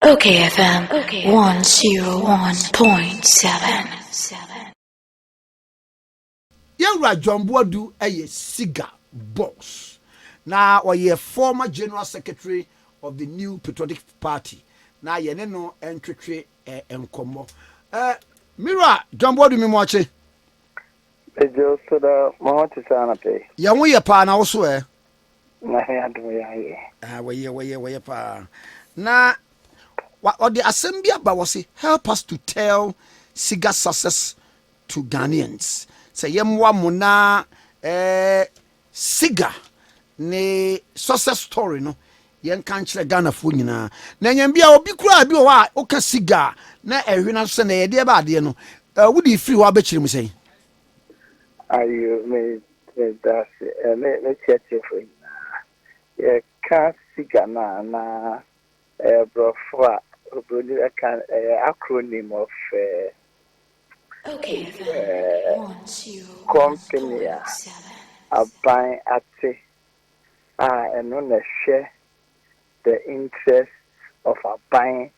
OKFM 101.7. Yawura John Boadu a SIGA boss. Now or ye former general secretary of the new Patriotic Party. Now ye no entry enkomo. Mira John Boadu mi moache. Ejo so da mo ti sana pe. Ya wo ye pa na wo so Na ya do ya ye. wo ye pa. Na or the assembly about was help us to tell SIGA success to Ghanaians. Say yemwa muna SIGA ne success story no yen kan kire Ghana fo nyina. Na nyam bia obi kura bi o wa o ka SIGA na ehwe na so na ye de ba de no. Wo di free wa be kire mu say. Ayo me that me check for you. Ye ka SIGA na brofo a obroni kan acronym of OKFM company 101.7. aban ate eno na share the interest of aban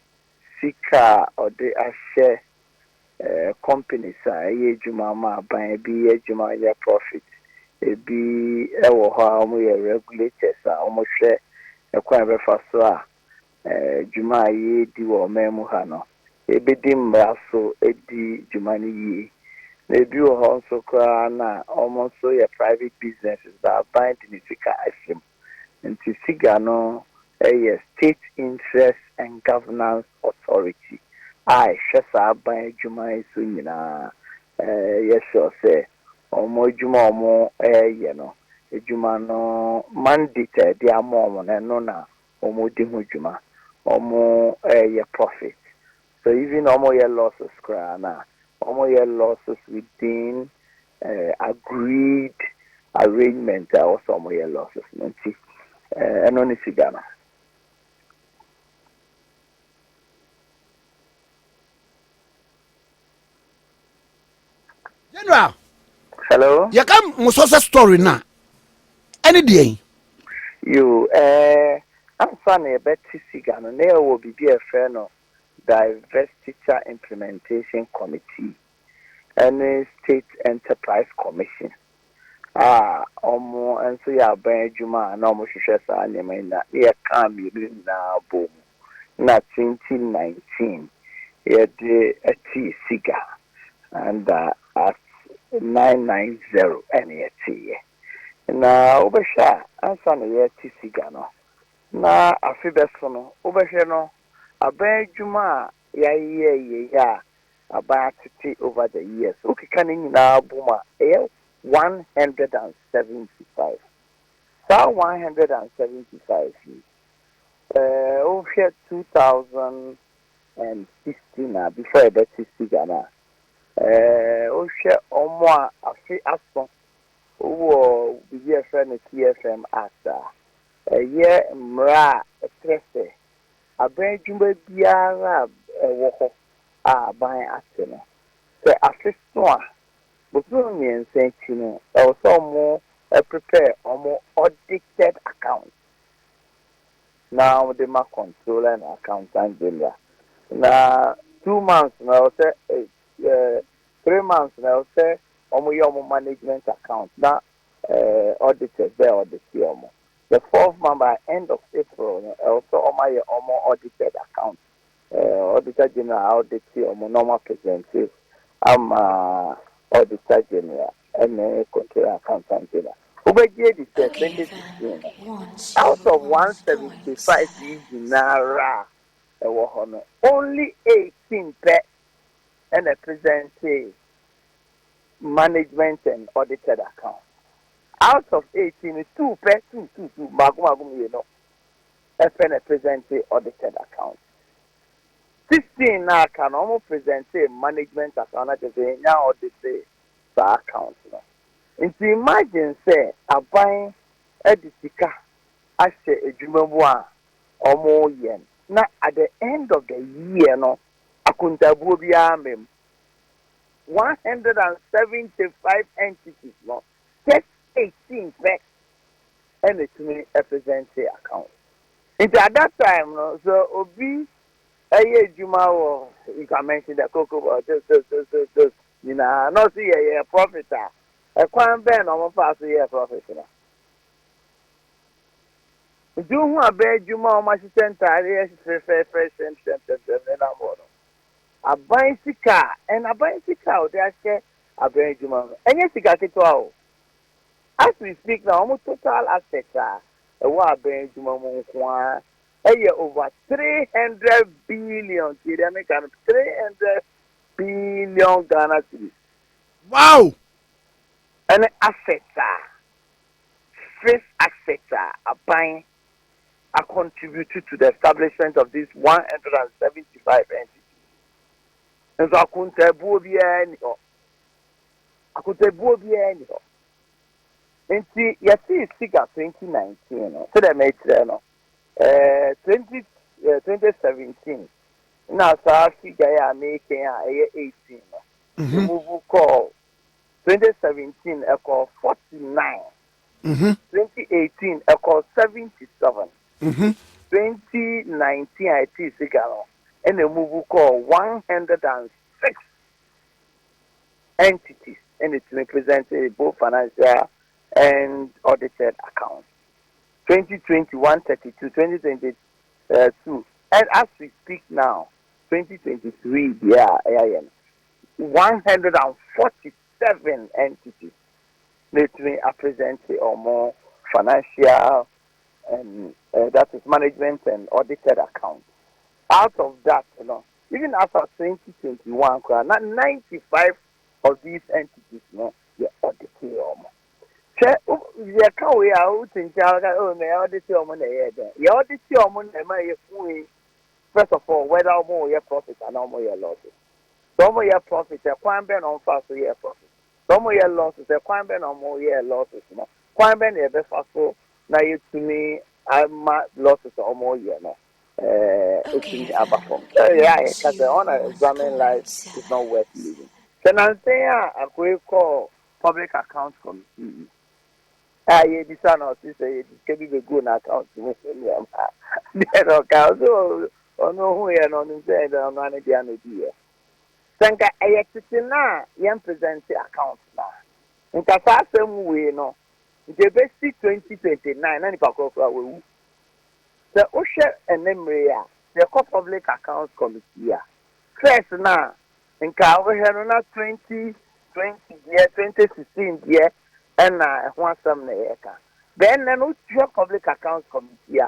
sika or the share companies ye juma ma aban bi ye juma ye profit bi ewo ha omo ye regulators omo hwe ekwan be fa so juma ye di wo memu ha no ebedi mbra so edi juma ni yi na bi wo ho so kwa na omo so ye private businesses that bind in sika ashim nti SIGA no a state interest and governance authority I shesa ban juma so nyina yes say omo juma omo ye no ejuma no mandate dia mo na no na omo di ho juma omo ye profit so even omo ye losses kra na omo ye losses within agreed arrangement also omo ye losses nti eno ni SIGA na General, hello ye kam mo success story na. Any day. you I'm fan a better SIGA no na wo bibi e fe no diverse teacher implementation committee and state enterprise commission omo enso ya ban adwuma na omo hwehwe sa nyema na ye kan mi na bom na 2019 ye de ati SIGA and at 990 NET na obesha ansa na ye ati SIGA no na afibeso no obehwe no aban adwuma ya about 50 over the years. Okay, can you now boom 175. So 175 over 2016 before the SIGA na over omo afi aso wo bibi friend TFM act ye mra trese abenjumba biara wo ho ban ate no se afiso a before me nsenti no also more prepare more audited account now the ma controller and accountant general na 2 months now say 3 months now say your management account na audited there audit the 4th month by end of April also your audited account auditor general audit normal presentation auditor general and control accountant general. Ubeje the 2016 out of 175 OKFM naira only 18 and a present management and audited account. Out of 18 is 2 magum you know and a present audited account. 16 now can almost present a management account now audit the account. And to imagine say a buying a disika as a jumabua or more yen. Now at the end of the year no akuntabu biamem 175 entities no just 18 back and it me represent the account. And at that time no so obi Juma, you can mention the cocoa, this, you know, not see a profit. A quan ben on fast year profit. Do you want bed Juma, my center, fresh and a bicycle and a bicycle, they are a bed Juma. And yes, you got it all. As we speak now, almost total assets are a war bed Juma over 300 billion, 300 billion Ghana cedis. Wow. And assets are fresh assets are buying are contributed to the establishment of these 175 entities. And so I couldn't tell Boadu anyhow. And see, you see, SIGA 2019, so they made 2017. Now, so SIGA making 18. The move call 2017 a call 49. 2018 a call 77. 2019 I see SIGA and the move call 106 entities, and it represented both financial and audited accounts. 2021 32, 2022, and as we speak now, 2023, 147 entities that are presented or more financial and that is management and audited accounts. Out of that, even after 2021, not 95 of these entities, they're audited. You can't we are out in China, audit your money. You audit your money, first of all, whether more your profit and no more your losses. Some of your profits are quite ben on fast year profit. Some of your losses are quite ben on more year losses. Quite ben a best fast now you to me, I'm losses or more year. It's in the upper form. Yeah, because the honor examine life is not worth living. Then I'm saying a quick call public accounts committee. I decided not to say it can be a good account to me. Then okay, so no who are not inside on one of the idea. Sanka na yam present account na. Nka fa asem we no. The best 2029 na nipa kokra we. The Osha and Nemria, the public accounts committee. First na nka we have na 2020 year 2016 year and one some na yeka. Then no public accounts committee.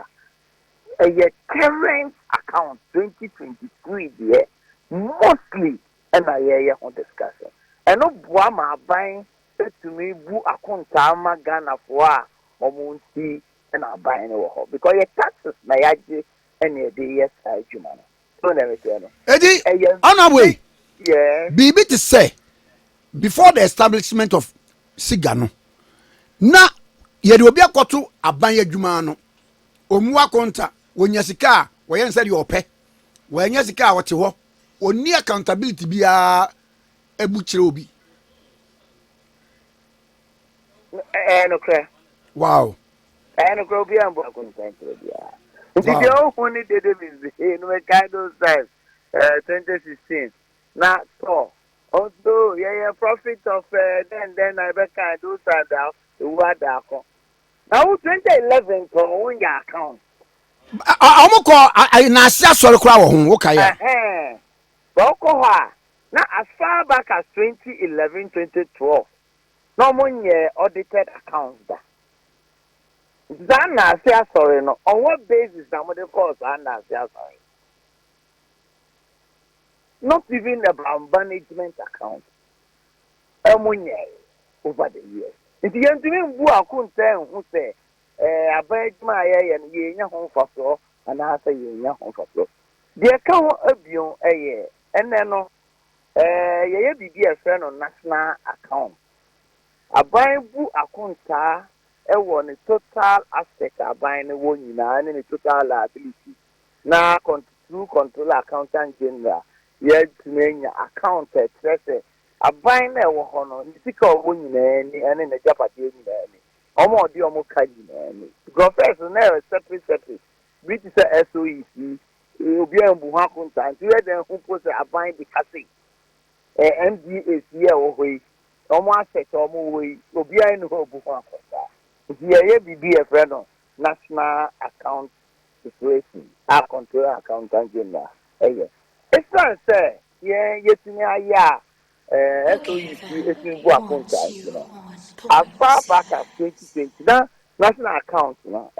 A current account 2023 year mostly and a year on discussion. And no boama buying to me bu account ama Ghana for omunti and I buying over because your taxes na yaji and your day yes human. So never say no. Eddie, on our way. Yeah. Bibi to say before the establishment of SIGA no. Na yɛde obi akɔto aban adwuma no omu akonta wonya sika a wɔyɛ nsɛ deɛ ɔpɛ wɔanya sika a wɔte hɔ onni accountability biara ebu kyerɛ obi. No clear. Wow. No clear obi ambo akonta biara. Nti the whole money they do is no kind of size 2016 na so although yeah profit of then I bet kind those are down the word now 2011 for on your account Ɔmo kɔ na ase asɔre kora wɔ ho wo kae a. But now as far back as 2011 2012 no money audited accounts da. That na ase asɔre no on what basis na mo dey call that na ase asɔre? Not even about management account. Over the years. If you can do who I couldn't tell who say, I beg my and ye home for so, and I say ye home for so. The account of you a year, and then no, ye be a friend on national account. A buying book account car, a one a total aspect of buying a one in a total liability. Now, through control accountant general. Yet to make account treasure a bind a honor, physical winning and in a Japanese nanny. Almost the almost canny nanny. Go first and never separate. British SOEC, obi ambu ha konta nti we den hu pose aban bi kase MDA here ohoyi omo asset omo hoyi obi ai no obu ha konta nti ye bibi e friend no national account situation a control accountant general it's not say yetini aya so you see it's in go accountant you know as far back as 2020 na national account no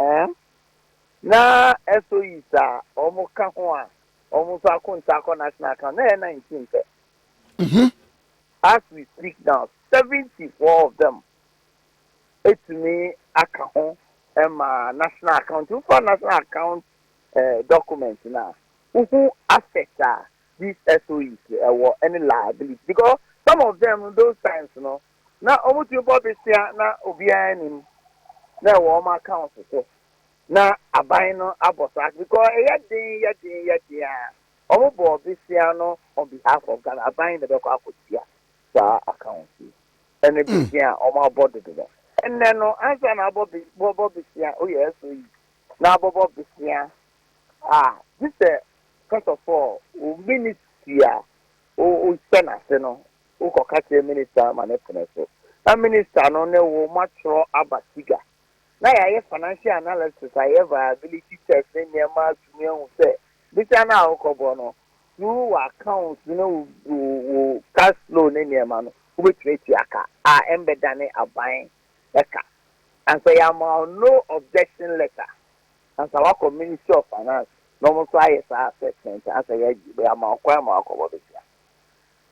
na SOEs a omo ka ho a omo so akonta ko national account na 19 as we speak now 74 of them etumi aka ho national account for national account document na who affect these SOEs any liability because some of them those times no na omo ti bo besia na obi anim na wo ma account so na aban no abosa because yedin omo bo besia no on behalf of Ghana aban the ko akotia sa account and besia omo abodo do and then no answer na bo besia oh yes so na bo besia this first of all ministry o senate no o ko ka minister manepene so na minister no ne wo matro aba SIGA na ya financial analysis ya viability test ne ma tumi hu say this na akobo no through accounts no cash flow ne ma no wo betweti aka embedane aban eka and say am no objection letter and so our ministry of finance no mo so aye sa assessment as a be am akwa ma akobo be ya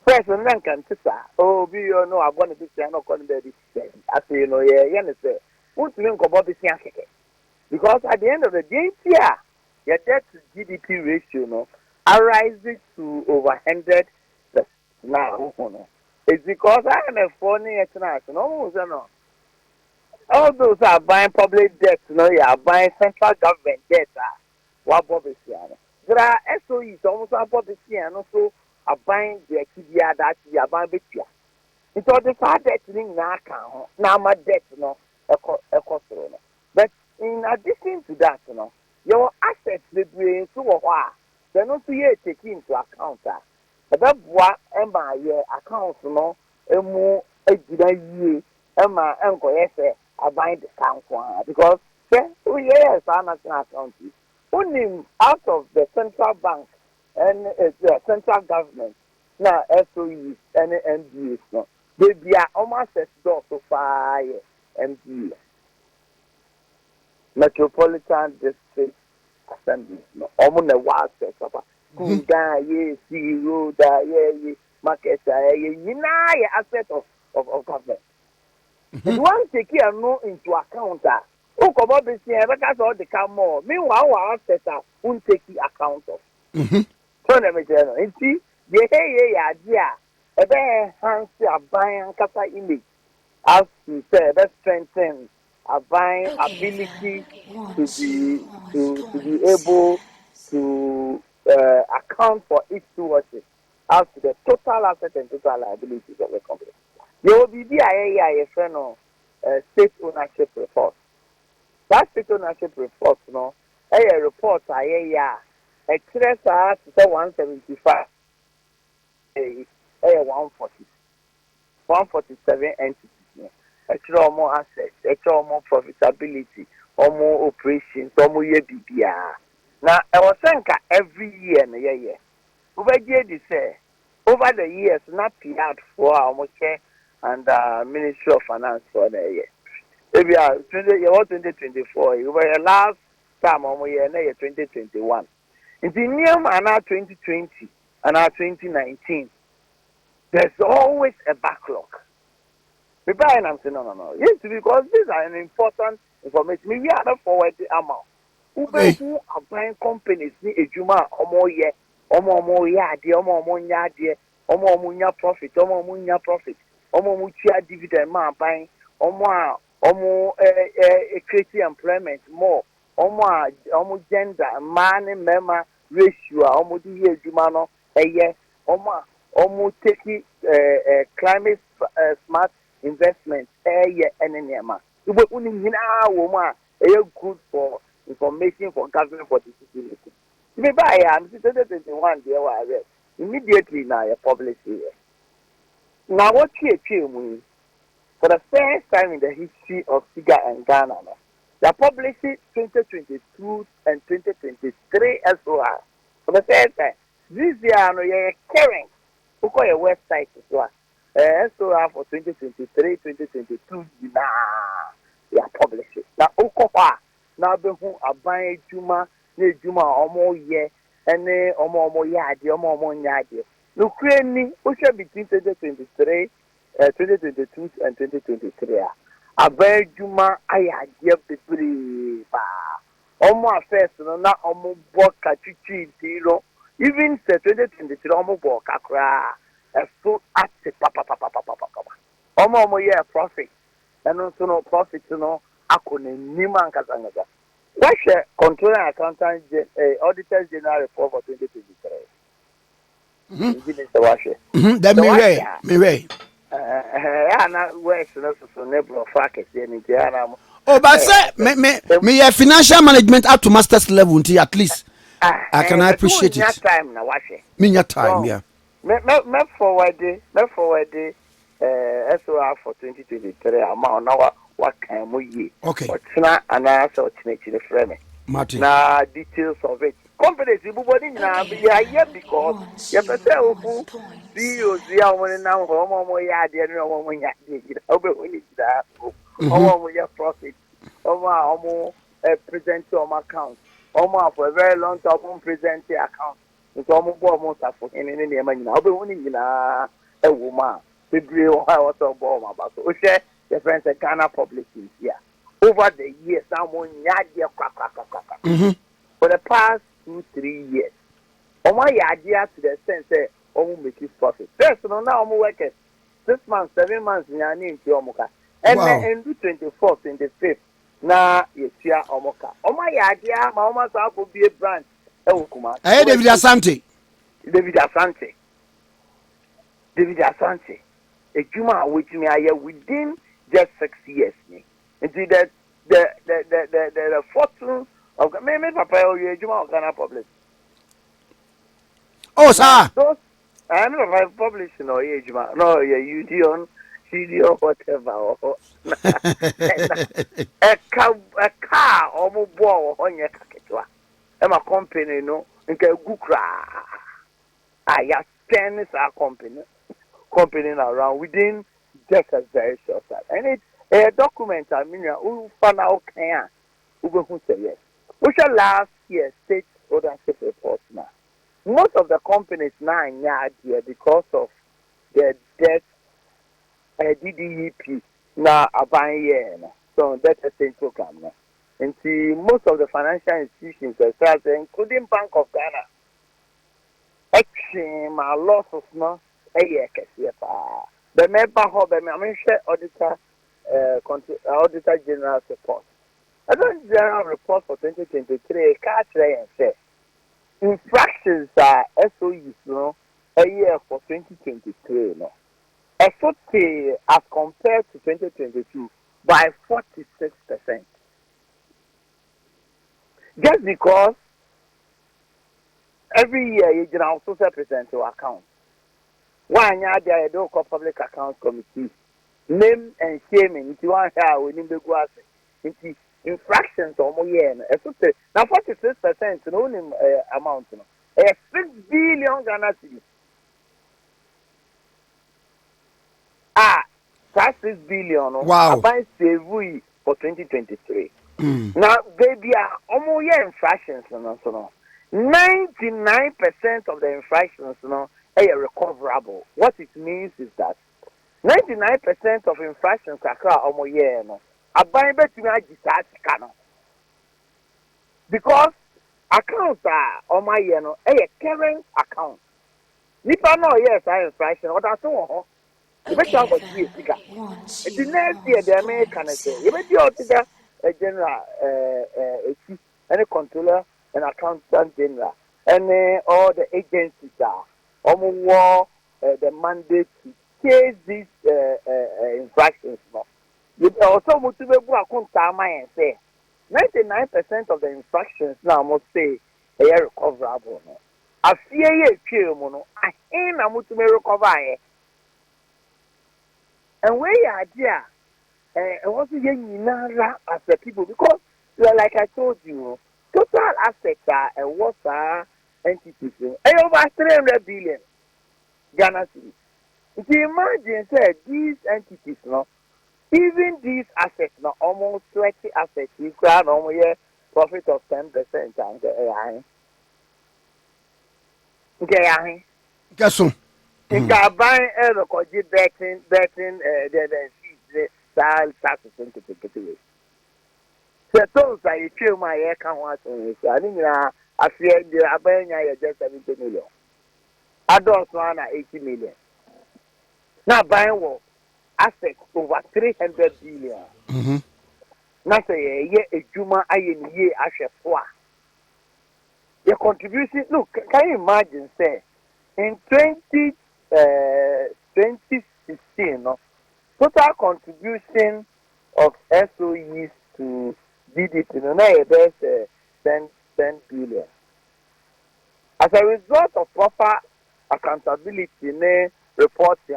first nnan kan tisa bi yo no agbon be ya no kon be this as you know ye ne say won't mean about this because at the end of the day, your debt to GDP ratio no arises to over 100% now. It's because I am a foreign international. No, all those are buying public debt. No, you are buying central government debt. What Bobby there are SOEs almost about this year, and also are buying the TDR that you are buying. It's all the hard debt in now my debt no. But in addition to that, your assets they bring to they're not here taking into account that. That's what Emma accounts a year Emma uncle yes I bind the account because yes our national account only out of the central bank and the central government now SOEs and MDAs no they be almost as door so far MD Metropolitan District Assembly no na wa access papa school da ye see road da ye market da ye ye asset of government and one take care no into account o ko bo be see e because all the come more meanwhile our asset won't take account of so na me tell no nti ye ya dia e be hands aban kasa image as to say that strengthen our ability to be able to account for its stewardship as to the total asset and total liabilities of the company. There will be a friend of state ownership report. That state ownership report, a report a trace to say 175, a 147 entities. Extra more assets, extra more profitability, or more operations, or more year BBR. Now, I was saying every year, over say over the years, not pay out for our share and Ministry of Finance for the year. Maybe 2024, over the last time, year 2021. In the near man, 2020 and 2019, there's always a backlog. People and I'm saying no. Yes, because these are an important information. Maybe I don't forward the amount. Who are buying companies ni ejuma omo ye, omo ya de, omo nya de, omo nya profit, omo nya profit, omo chia dividend ma buying, omo create employment more, omo gender man mema ratio, omo di ejuma no eye, omo take climate smart investment enema. But only good for information for government for decision making. Me buy am 2021 there was immediately now you publish here. Now what you for the first time in the history of SIGA and Ghana, no, they published 2022 and 2023 SOR. For the first time. This year, no, you're current. Look at your website as well. SOR for 2023, 2022, nah, they are published. Now, Okofa, now be who are buying Juma, ne Juma, omo ye, and ne omo yadi, omo yadi. Ukraine, which between 2023. 2022 and 2023 a very juma aya dia bebre ba omo affairs no na omo boka chichi tiro even say 2023 omo boka kra so at papa omo ye profit and also no profit no akone nima nkasa nkasa what share controller accountant auditors general report for 2023 Then me way. Oh, but say me financial management up to master's level until at least I can appreciate it. Time now, me time, yeah. Me forward SOR for 2023 amount now what can we okay. What's not an answer to the frame. Martin. Now details of it. Confidence everybody now be here because you better who CEOs ya when now homo ya de no homo ya de obe woni da homo ya profit homo present on account homo for a very long time present account so homo bo mo safo ene ne ma nyina obe woni nyina e wo ma bebre o ha what bo ma ba so o share the friends Ghana publishing here over the years someone ya de kwa for the past 2-3 years omo ya de to the sense almost make it profit. First, no, now I'm working 6 months, 7 months, and Omoka. And then in 24th, 25th, now you see Omoka. Oh my idea, my almost could be a branch. Hey, David Asante. David Asante. A Juma which me I within just 6 years. Into that the fortune of maybe Papa or Juma Ghana public. Oh, sir. I'm not publishing or age, man. No, yeah, UD CD or whatever. A car or more ball on your caketua. I'm a company, no, and get Gukra. I have 10 is our company around within just a very short time. And it's a document, I mean, who found out can who say yes. Which last year state ownership report now. Most of the companies now in here because of the debt DDEP now are buying here. So that's a central program. And see, most of the financial institutions, including Bank of Ghana, action, my losses, no, the member of the auditor general report. I don't general report for 2023, catch and say. Infractions are SOUs, no, a year for 2023, no. SOT as compared to 2022 by 46%. Just because every year you also present your account. One year there don't call public accounts committee. Name and shaming if you want to we need to go out. Infractions or more year. Now 46% no amount. 6 billion Ghana cedis. That's 6 billion. Wow. About Sevui for 2023. Now, baby, almost year infractions. 99% of the infractions are recoverable. What it means is that 99% of infractions are almost year. Because accounts are on my current account. Nipa no yes I infraction or that's all. You bet you have SIGA. The next year the American say you bet you have a general any controller and accountant general and all the agencies are war the mandate to chase these infractions. You also motivate who are come and say 99% of the infractions now must say recoverable no afie ye twe mu no ahen na mutume recover aye and where you are there and what you nyinara as the people because like I told you total assets are and what are entities over 300 billion Ghana cedis. If you imagine say these entities no even these assets now almost 20 assets you can almost profit of 10% and Guess so. in buying betting the taxes into the so those are you feel my air can watch I mean I fear the Abanya just 70 million adults 80 million now buying what assets over 300 billion. Na say a juma ayen ye ashefwa. Your contribution look, can you imagine say in 2016 no, total contribution of SOEs to GDP no na about 10 billion. As a result of proper accountability ne reporting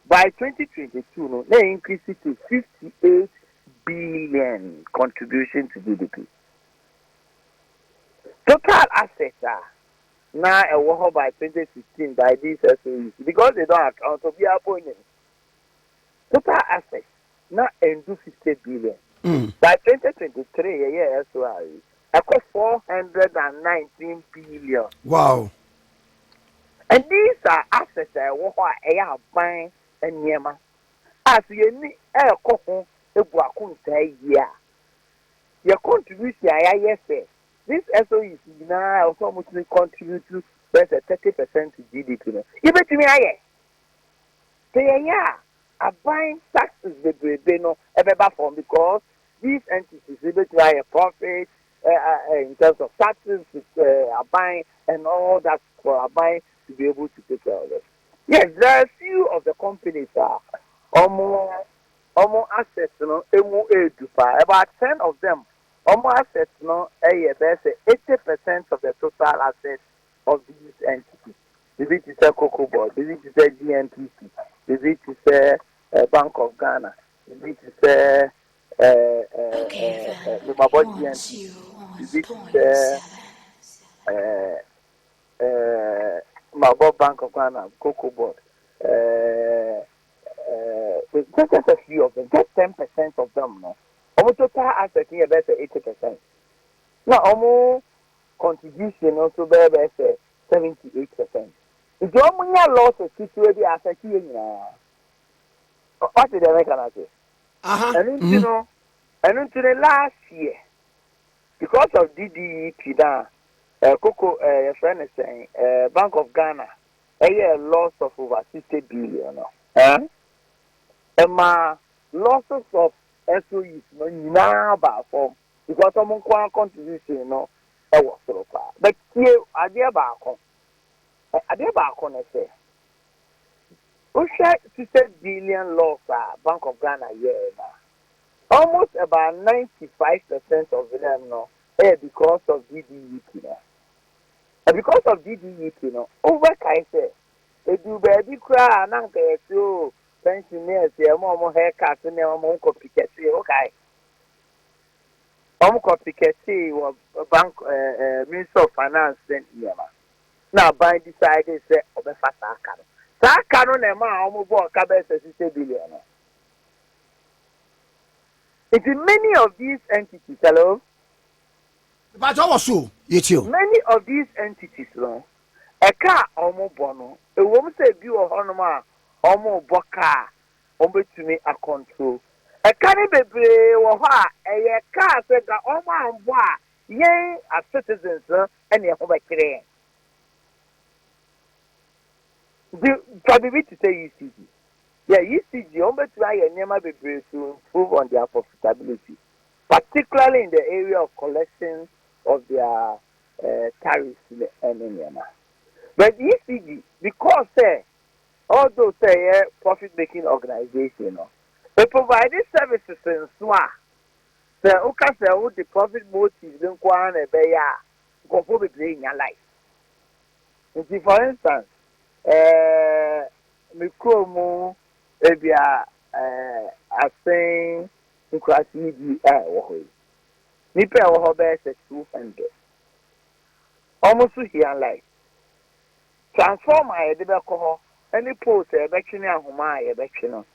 by 2022 no, they increase it to 58 billion contribution to GDP. Total assets are now a war by 2016 by these SOEs because they don't account to be appointed. Total assets now do 50 billion. By 2023, a year SOE, across 419 billion. Wow. And these are assets that are buying and yema. As you need a coupon, a buakun say, yeah. Your contribution, yes, sir. This SOE is now also contribute to 30% to GDP. You bet me, I say, yeah, are buying taxes they know ever form because these entities able to a profit in terms of taxes, are buying and all that for are buying to be able to take care of it. Yes, there are a few of the companies are almost assets, about 10 of them. Almost assets, 80% of the total assets of these entities. Is it to say Cocoa Board? Is it to say GNPC? Is it to say Bank of Ghana? Is it to say GNPC? Is it to say Mabo Bank of Ghana, Cocoa Board? Just a few of them, just 10% of them, no. Almost total assets here, that's 80%. Now, almost contribution also be 78%. If you only loss of situation asset here, what did they make an say? And you know, and until the last year, because of DDE, Coco, friend is saying, Bank of Ghana, a year loss of over 60 billion. And my losses of SOEs now by form because someone can contribution, I was so far. But here, I dear back on. I dear back on, I say. We share 60 billion loss Bank of Ghana year now. Almost about 95% of them now, because of DDE. And because of DDE, over I say, they do baby cry and uncle so pensioners, their mom haircut and their mom copycat, okay. Copycat was bank Minister of Finance then now by decided say Obefasa Cano. That canon and ma almost bought cabin 60 billion. It's in many of these entities, hello? But also, many of these entities, a car almost bono, a woman say, you or Honoma, almost boka, almost to me a control. A cannibal or a car said that almost boy, yea, as citizens, and your home career. The probability to say UCG. Yeah, UCG almost try a Nema to improve on their profitability, particularly in the area of collection of their tariffs and Nema. But ECG, because although say profit-making organization, they provide services in SWA. Say, okay, say, the profit motive don't go on a bear. go be in your life. For instance, me kromo ebia asen nkwasi bi wo ho. Nipa wo ho be 200. Almost here life. Transform I de be ko ho. Any post e be twene ahoma e be twene.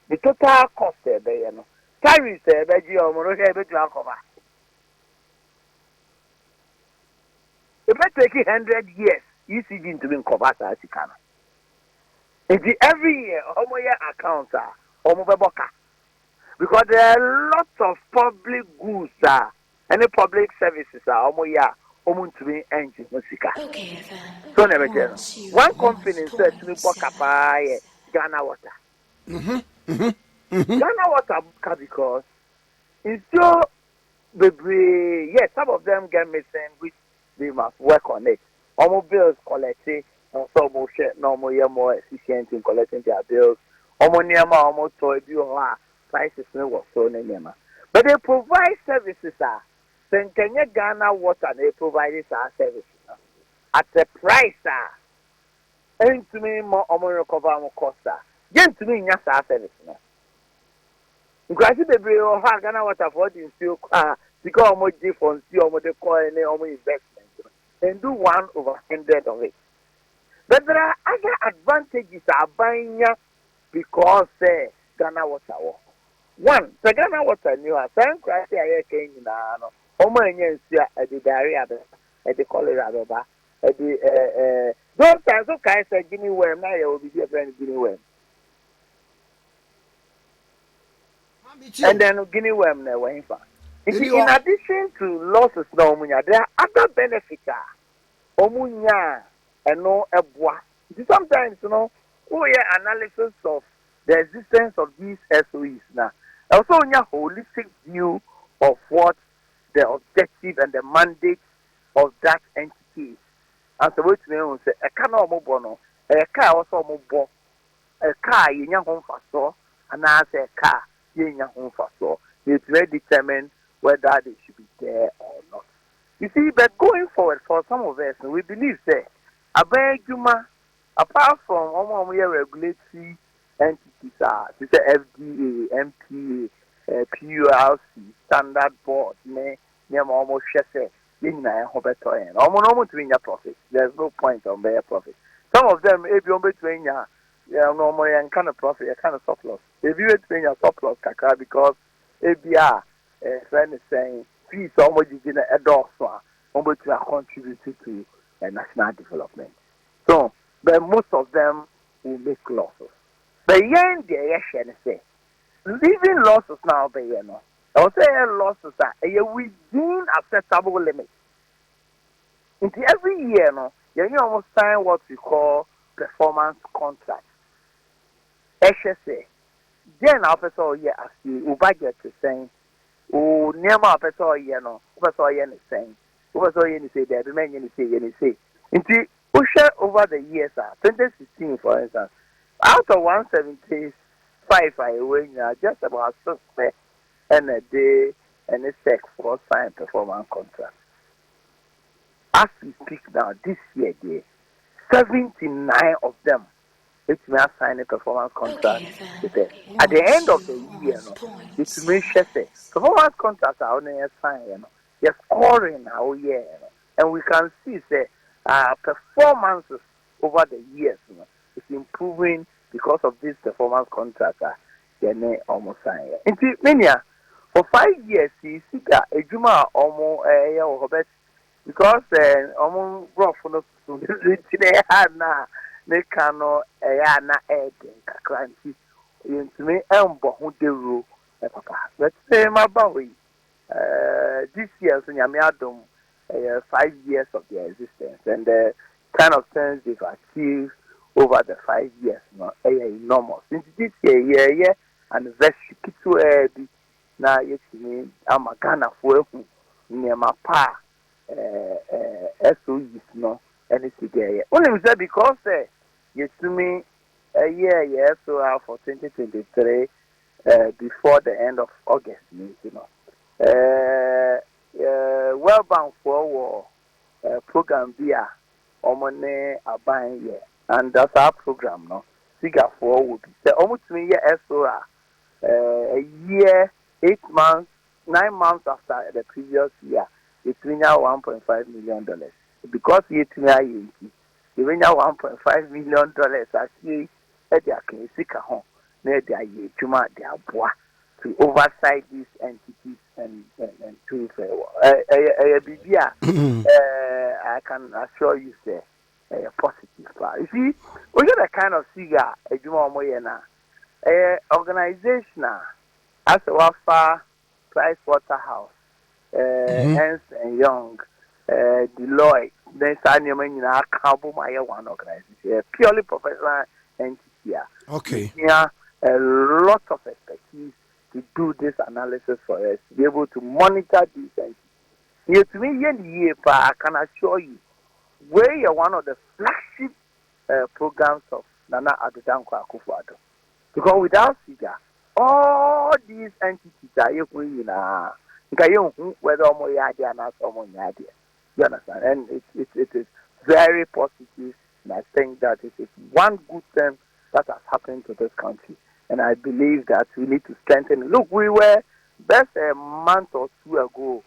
The total cost e be no. Tariffs e be gi omo no e be tu akoma. It may take 100 years. ECG to be covered as you can. Every year, omo year accounts are omo beboka. Because there are lots of public goods any public services are omo year omo to be engine musika. okayfm. So never tell. One company said to me boka pa Ghana Water. Ghana Water boka because it's so baby. Yes, some of them get missing, which they must work on it. Almost bills collected, and some more shit, no more efficient in collecting their bills. Almost near my almost toy bill prices no so near. But they provide services then can you Ghana Water they provide this services at the price and to me more recover more cost Then to me yes service because the bill or Ghana Water for the still because almost different see almost the coin almost investment and do 1/100 of it. But there are other advantages buying because Ghana Water. One, the Ghana Water new some criteria came in at the diarrhea at the cholera at the those times okay say Guinea worm now you will be different Guinea worm. And then Guinea worm never in addition to losses now, there are other benefits. Omunya and no ebwa. Sometimes we hear analysis of the existence of these SOEs now. Also, a holistic view of what the objective and the mandate of that entity is. And so, what we say, a car no more, a car also more, a car in your home for so, and I say a car in your home for so. It's very determined whether they should be there or not. You see, but going forward for some of us, we believe that apart from regulatory entities, the FDA, MPA, PULC, Standard Board, almost profit. There's no point on their profit. Some of them, if you're between normal and kind of profit, a kind of surplus. If you're between your surplus, because ABR, friend is saying, fees almost in a door, almost contributing to national development. So, but most of them will make losses. But yen the say, leaving losses now, I will say losses are within acceptable limits. Into every year, you almost sign what we call performance contracts. HSA. Then after all year, as you budget to saying, oh, near my person, what's all yen is saying, what's all yen say, there, the man yen say. Into Usher over the years, 2016, for instance, out of 175, I win just about 6 and a day and a sec for sign performance contract. As we speak now, this year, 79 of them, which may have signed a performance contract with them. At the end of the year, it's me say performance contracts are on a sign, you're scoring our year, and we can see say performances over the years is improving because of this performance contract. They almost signed. Into mania for 5 years, see SIGA a juma almost because almost rough no na they cannot na egg crunchy into me who de rule let's say my boy this year so Yamiadum 5 years of their existence and the kind of things they've achieved over the 5 years enormous. Since this year anniversary kitu na yetimi amagana for near my pa SOEs no anything there. Only said because you to me a year so for 2023 before the end of August, well bound for program via omone aban ye, and that's our program no. SIGA for would be almost 3 years a year, 8 months, 9 months after the previous year, it's now $1.5 million. Because you now $1.5 million actually at the SIGA home, near the Juma, their bois to oversight these entities and to I can assure you, say, a positive part. You see, we get a kind of SIGA, a Juma Moyena. Organization as a Wafa, Price Waterhouse, Ernst and Young, Deloitte, then Sanyaman in our Cabo Maya one organization, purely professional entity. Okay. Yeah, a lot of expertise to do this analysis for us, to be able to monitor these entities. Yet to me, I can assure you, we are one of the flagship programs of Nana Adudankwa Akufo-Addo. Because without SIGA, all these entities are you whether you understand? And it is very positive, and I think that it is one good thing that has happened to this country. And I believe that we need to strengthen it. Look, we were just a month or two ago,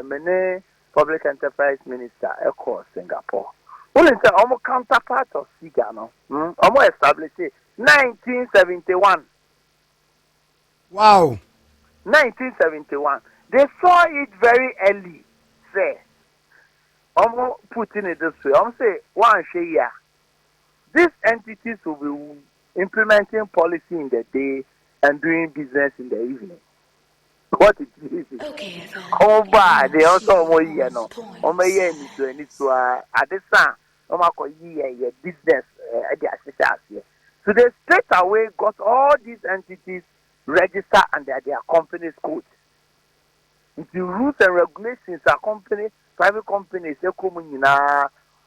many public enterprise minister across Singapore. Only say almost counterpart of SIGA no. Almost established 1971. Wow. 1971. They saw it very early. Say, almost putting it this way. I'm say one year. These entities will be implementing policy in the day and doing business in the evening. What it is. okayfm. Oh, bad. They also want Your no. point Year at this time. Year business at the association. So they straight away got all these entities registered under their company's code. The rules and regulations are private companies, they come in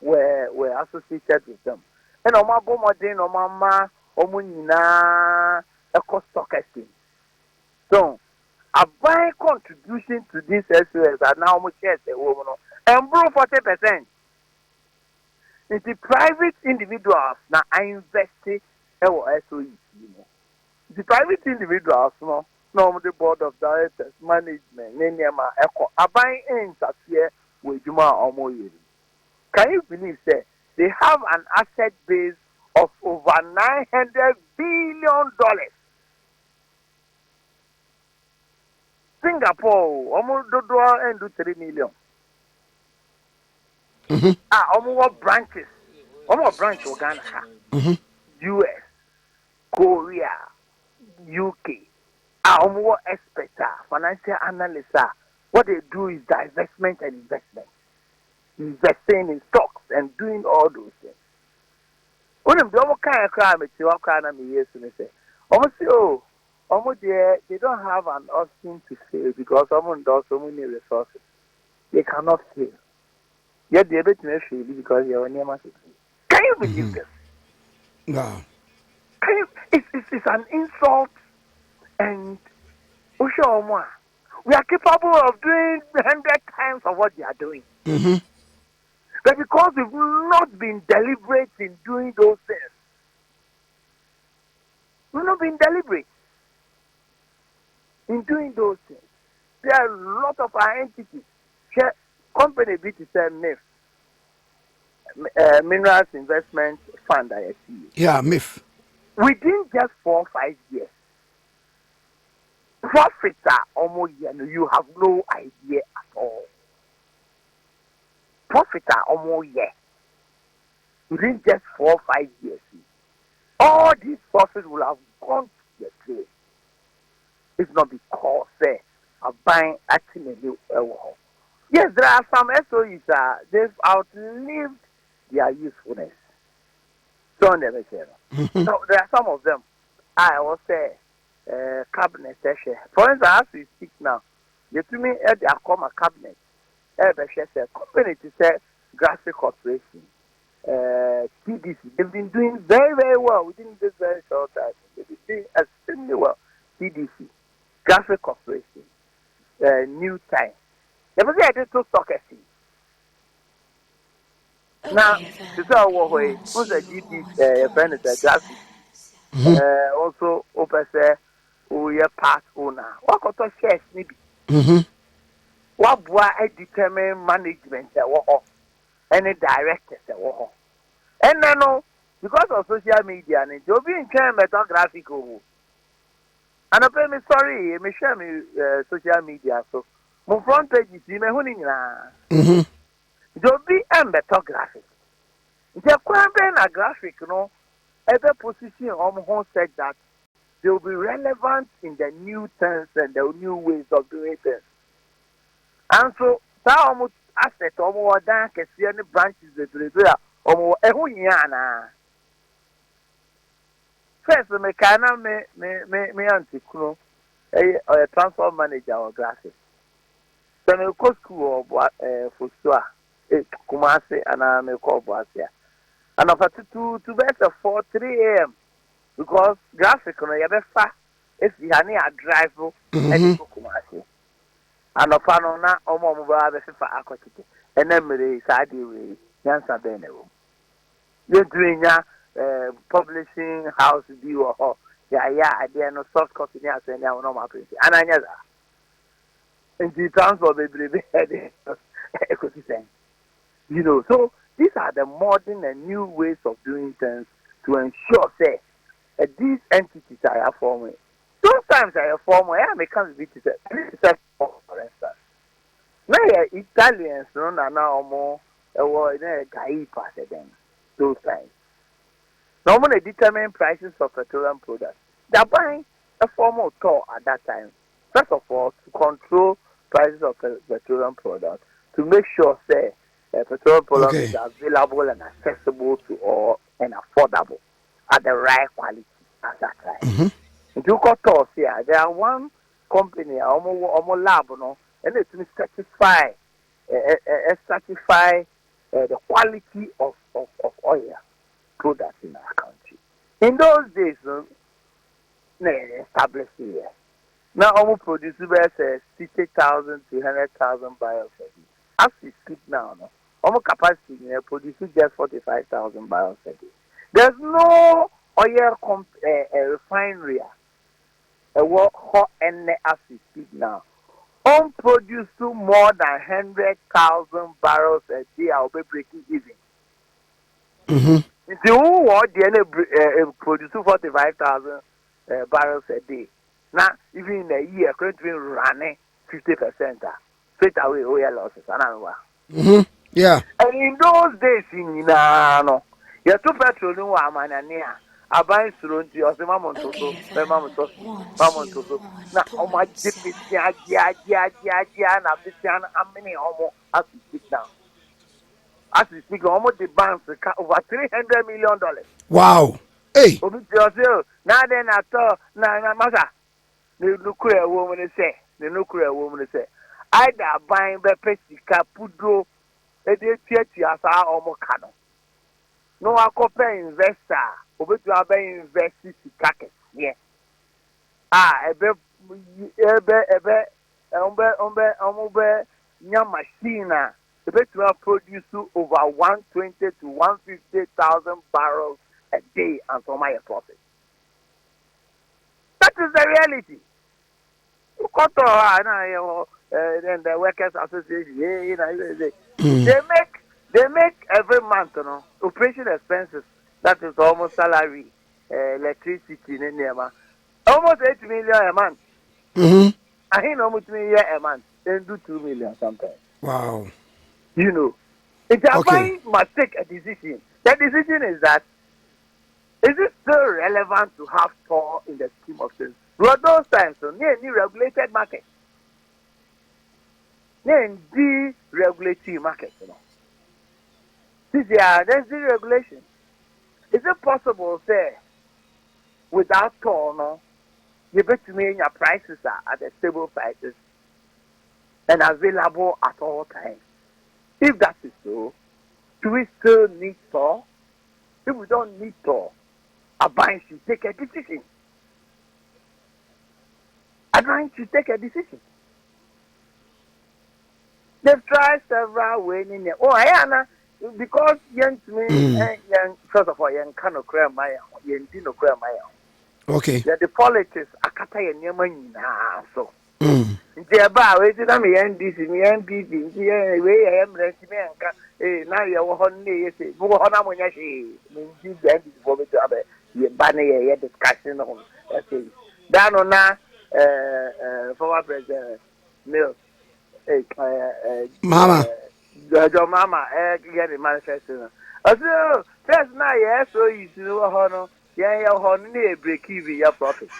were associated with them. And Omabo Modern Omama Omunina Eco Stock Exchange. So a buying contribution to this SOS are now much as a woman and bro 40%. It's the private individuals now I invested SOE, The private individuals no the board of directors, management, Nenema Echo are buying in here with Juma Omoyiri. Can you believe that they have an asset base of over $900 billion? Singapore, almost do and do 3 million. Almost branches. Almost branch of Ghana, US, Korea, UK. Almost experts, financial analysts. What they do is divestment and investment. Investing in stocks and doing all those things. When them do kind of crime, it's what kind of me yes and say. Almost they don't have an option to fail because someone does so many resources. They cannot fail. Yet they're able to fail because you're near my city. Can you believe this? No. Can you? It's an insult, and we are capable of doing 100 times of what they are doing. But because we've not been deliberate in doing those things, we've not been deliberate in doing those things. There are a lot of our entities. Company B to say MIF, Minerals Investment Fund, I see. Yeah, MIF. Within just 4 or 5 years, profits are almost you have no idea at all. Profits are almost within just 4 or 5 years. All these profits will have gone to the trade. It's not because are buying acting a new Yes, there are some SOEs they've outlived their usefulness. So never say. So there are some of them. I will say cabinet session. For instance, as we speak now, you to me they are called a cabinet. Company to say graphic corporation. TDC, they've been doing very, very well within this very short time. They've been doing extremely well. TDC, graphic corporation, new time. Never say I did to stock exchange. Now, this is our way. Who's a GP, friend is a graphic. Also, open say, we are part owner. What got to shares, maybe? What boy I determine management, any directors, and no, because of social media, and you'll be in term metal graphic. And I pay me sorry, me share me social media. So, my front page is in a hunting. You'll be a metal graphic. The crime a graphic, every position on home said that they will be relevant in the new terms and the new ways of doing things. And so, almost asset almost down can see any branches that are almost a hunyana. First, me kana me auntie kuno, a transfer manager or graphic. So me go school or for sure, Kumasi and I me call Boasia. And of to better 3 a.m. because graphic no yabefa if you have a drive and go Kumasi. And of no na omo mo ba be fa akotike. And then me sadi we yansa be na wo. You doing ya publishing house bi wo ho. Ya ade no soft copy ni asem ya no ma print. Ananya za. Nti transfer be head ecosystem. So these are the modern and new ways of doing things to ensure say these entities are forming. Sometimes I form I may come to for instance. Now Italians no now more guy pass them those times. Normally determine prices of petroleum products. They're buying a formal toll at that time. First of all, to control prices of petroleum products, to make sure say petroleum products is available and accessible to all and affordable at the right quality at that time. If you got toss here, there are one company, almost lab, and it's to certify the quality of oil products in our country. In those days, established here. Now, almost produce about 60,000 to 100,000 barrels a day. As we speak now, almost capacity produces just 45,000 barrels a day. There's no oil refinery. Hot and as we speak now. Produce more than 100,000 barrels a day. I'll be breaking even. If you want to produce 45,000 barrels a day, now even in a year, currently running 50%. Straight away, oil losses. Yeah. And in those days, you two petrol no amanania. Abai surunti or the mamontoso, the mamontoso. Now, how much Dia, and Abitian, how many homo as we speak now? As we speak, almost the banks over $300 million. Wow. Hey. Now then, I thought, na masa, the nuclear woman say, either buying the pestica, pudro, a dear as our omocano. No, I compare investor, over to have invested to cackets. Yeah. Nya machine, the bet will produce over 120 to 150,000 barrels a day and for my profit. That is the reality. And the workers association, they make every month, operation expenses. That is almost salary, electricity, almost 8 million a month. I think almost 3 million a month. They do 2 million sometimes. Wow. If a bank must take a decision, the decision is that is it still relevant to have store in the scheme of things? Well, those times, near any regulated market, near deregulated market, There's deregulation. Is it possible, say, without store, you bet to me your prices are at the stable prices and available at all times? If that is so, do we still need store? If we don't need store, a bank should take a decision. A bank should take a decision. They've tried several ways in there. Oh, Ayana, because young to me, young first of all, young can cry my young dino cry my Okay. yeah, the politics akata ye nyama nyina so. Nti eba we ti na me NDC me NPP nti we ye mresi me anka na ye wo ho ne ye se wo ho na mo nya hwe me nti the NDC for me to abe ye ba ne ye discussion on say that no na former president Mills Mama. Jojo Mama, get the manifesto. Also, first now, yes, so you see, no, yeah, your honey break even your profit.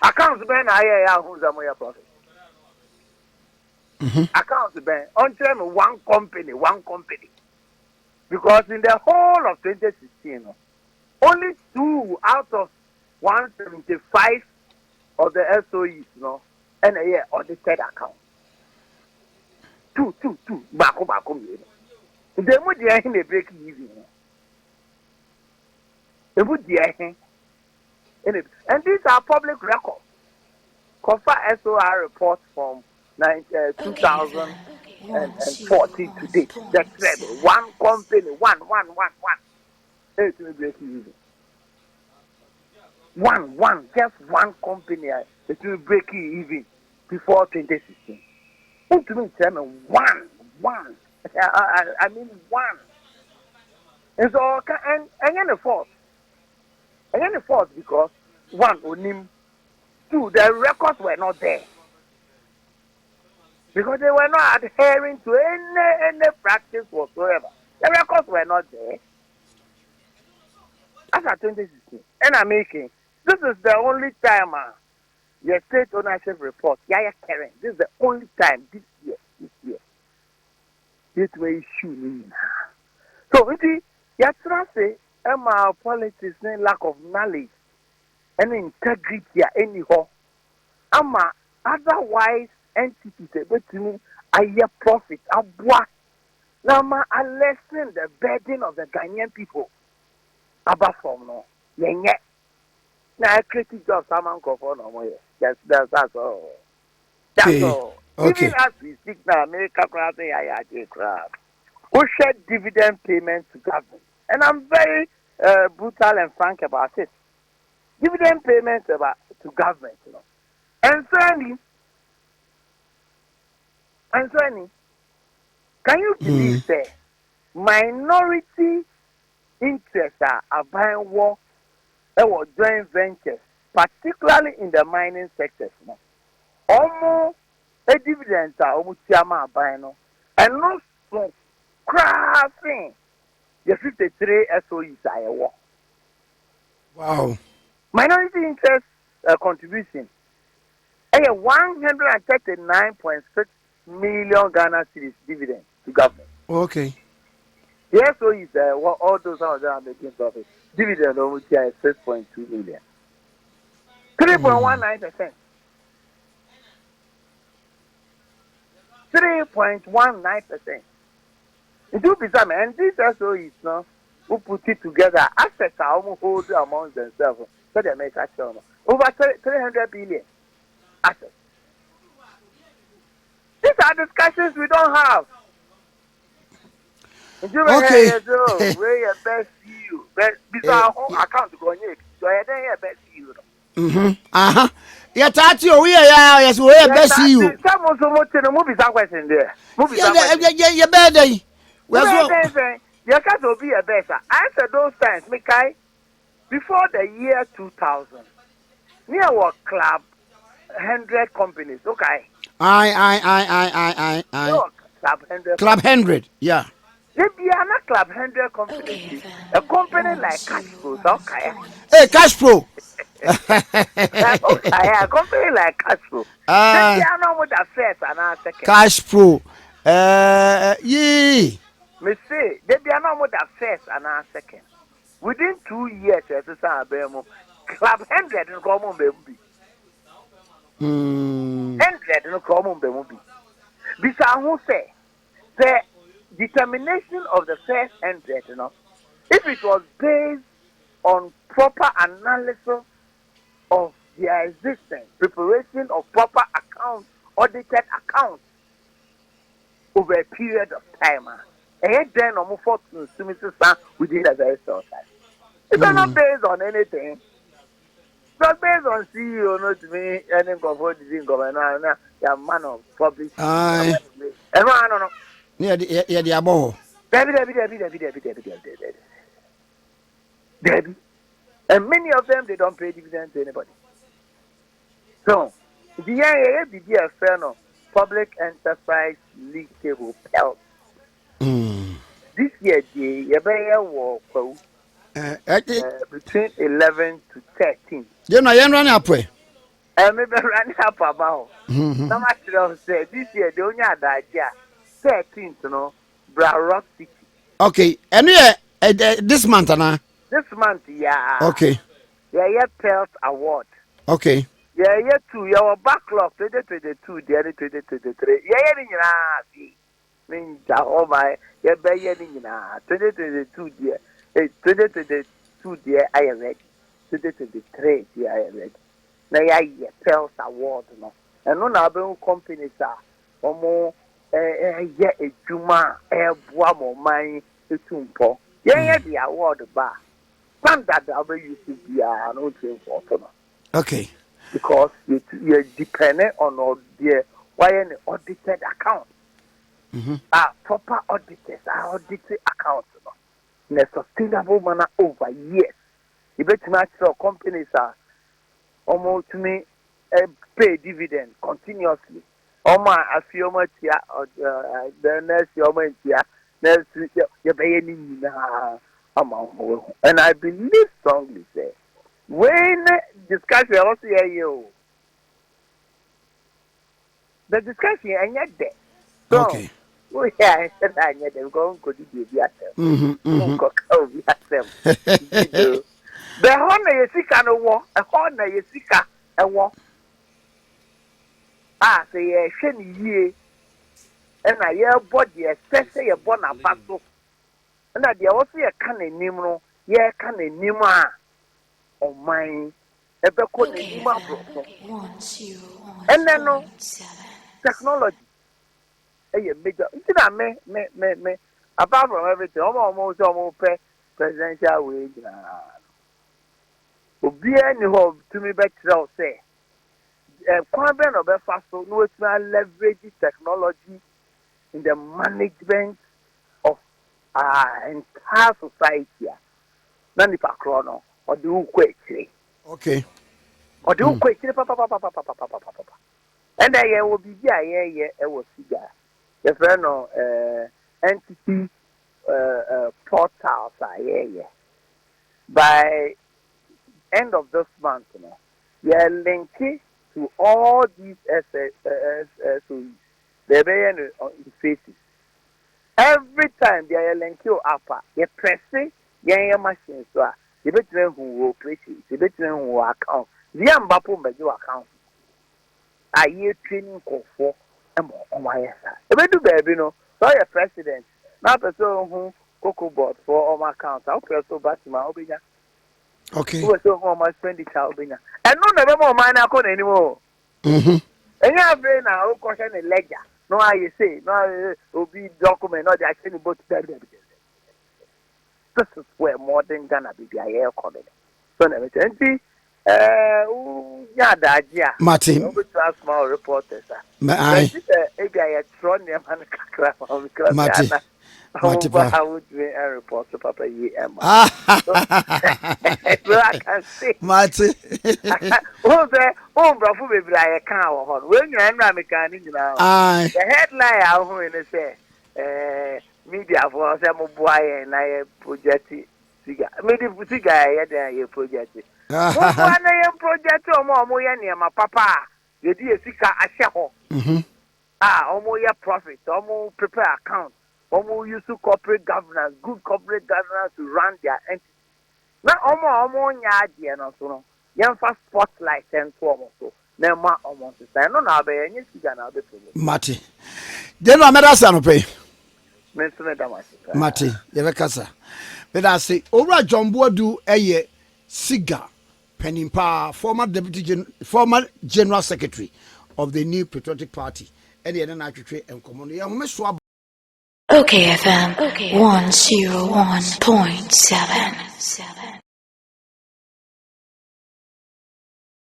Accounts ben, I who's your profit. Accounts ben, on term one company. Because in the whole of 2016, only 2 out of 175 of the SOEs, and a year audited account. Two, back. The more they break even. The more they and these are public records. COFA SOR reports from 2014 to date. That's right. One company, one. It will break even. One, just one company. It will break even before 2016. What do you mean? One. I mean one. And so, and again the fault. Again the fault because one, onim. Two, the records were not there. Because they were not adhering to any practice whatsoever. The records were not there. As at 2016. And I'm making, this is the only time your state ownership report, Yaya Karen, this is the only time this year, this way issue. So, you see, you say, our politics, lack of knowledge and integrity, anyhow. Otherwise, entities able to a profit, abwa. Now, I lessen the burden of the Ghanaian people. Abba from no, yeah. Now, I created job, someone call for no more. That's all. That's all. Okay. Even as we speak now, America crowd, crowd. Who shed dividend payments to government, and I'm very brutal and frank about it. Dividend payments to government, And certainly, can you believe that minority interests are buying war or joint ventures, particularly in the mining sectors? Almost a dividend are almost buying, and not so crashing the 53 SOEs are war. Wow. Minority interest contribution. 139.6 million Ghana cedis dividend to government. Okay. The SO is all those of them are making profit. Dividend over here is 6.2 million. 3.19%. 3.19%. It will be some, and this SO is who put it together. Assets are almost hold among themselves. So they make a show. Over 300 billion assets. These are discussions we don't have. Okay. Where your best you, best account to go in. So I don't hear best you. Yeah, Tati, we are yes, we are best you. Some also want to movies are question there. Movies are Yeah, bad day. Well, you can't be a better. I said those times, Mikai, before the year 2000, near what club 100 companies, okay? I. No, club 100 Club companies. 100, yeah. If you are not club 100 companies, a company like Cashflow, okay? Hey, Cash Pro. Okay, a company like Cashflow. If you are not with the first and a second. Cash Pro. Yeah. Me say, they be not with the first and a second. Within 2 years, as a club 100 in common baby. 100 in common baby. Bisa who say the determination of the first 100, if it was based on proper analysis of their existence, preparation of proper accounts, audited accounts over a period of time, then almost fortune to Mrs. Sam within a very short time. It's not based on anything. It's not based on CEO, not me, any government didn't governor, you're man of public. Aye. And I don't know. Yeah, the abo. Debbie. And many of them, they don't pay dividends to anybody. So, the BDF no public enterprise league table pelt. This year, the war between 11 to 13. You know, you're running up. And maybe running up about. No matter say this year, the only other 13th, you know, Rock City. Okay, and yeah, this month, Anna. This month, yeah. Okay. Yeah, Pelt Award. Okay. Yeah, 2. Your backlog 2022, the other 2023. Yeah, means oh my, yeah, 2022, dear. 2022, dear, I am ready. 2023, dear, I am ready. Now, yeah, Pelt Award, no. And no, now, companies are more, yeah, a Juma, Boamo, my, Tumpo. Yeah, the award bar. Standard, I'll be used to be an old for. Okay. Because you're dependent on all the an audited account. Proper auditors are audited accounts in a sustainable manner over years. You bet much so companies are almost to me pay dividend continuously. I feel much the next year, you're paying and I believe strongly say when discussion also hear you, the discussion and yet there. So, okay. Oh yeah, I said I need them go to do the The honor you seek and a war, a honor you seek a war. Say a shiny year, and I hear body, especially a bona battle. And I also a canny nimro, yeah, canny nima. Oh my, a becon and then no technology. Hey, major. Me. Apart from everything, almost pay presidential wage. Obia ni ho to me better say. Kwabena obefa so no leverage technology in the management of our entire society. Nani pa krono or the ukwe. Okay. Or the ukwe papa. And I will be here, I will SIGA. The friend entity portals are here. By end of this month, you are linked to all these SOEs. They're in faces. Every time they are linked to upper, you press it, you machine, so you better who will operate it, you better who will account. The Ambapo Major account. I hear training call for on my side. If I do baby, no, so your president, not a person who cocoa board for all my accounts. I'll press so back to my obina. Okay. Who was so home my expenditure obina. And no, never more mine account anymore. And you have been now, question a ledger. No, I say, no, will be document, not the actually both. This is where modern Ghana be a year coming. So, never see. Yeah, that yeah. Martin. Small reporters. I Martin. I would be a reporter, Papa. So I can see. Martin. Oh, Brafu, baby, I can't. When you're American, now. The headline out when they say, media for some boy and I project SIGA. Maybe SIGA, I project. One project or more my papa. You do a SIGA a share. Almost profit, almost prepare account, almost use corporate governance, good corporate governance to run their entity. Not almost yard and also young fast spotlight and so on. Never almost the same. No, now be any SIGA now. Mati. Then I met us on pay. Mati, Yevekasa. But I say, over John Boadu, a SIGA, Penimpa, former General Secretary of the new Patriotic Party, and the other and common. OKFM 101.7.